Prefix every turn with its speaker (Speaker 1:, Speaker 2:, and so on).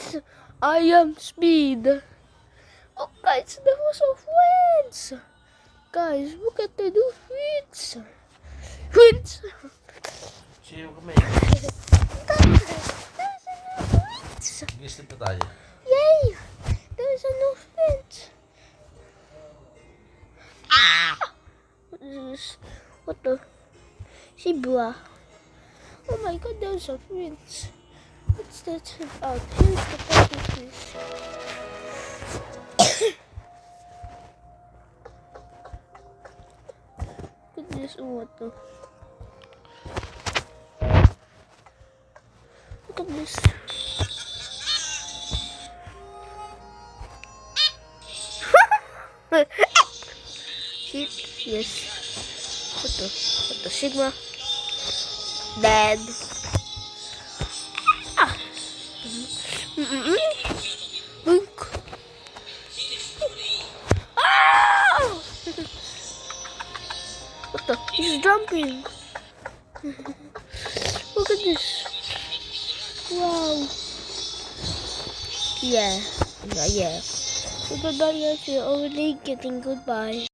Speaker 1: guys, I am Speed. Oh guys, there was a winch. Guys, look at the new winch. Winch.
Speaker 2: Siyo kami.
Speaker 1: Guys, there's a new winch.
Speaker 2: Gisip pa tayo.
Speaker 1: Yay! There's a new winch. Ah! What is this? What the? Zebra. Oh my god, there's a winch. What's that about? Here's the puppy fish. Look at this water. Look at this. Sheep, yes. What the Sigma? Dead. Ah. Boink. Ah! What the? He's jumping. Look at this. Wow. Yeah. So goodbye guys, we're already getting goodbye.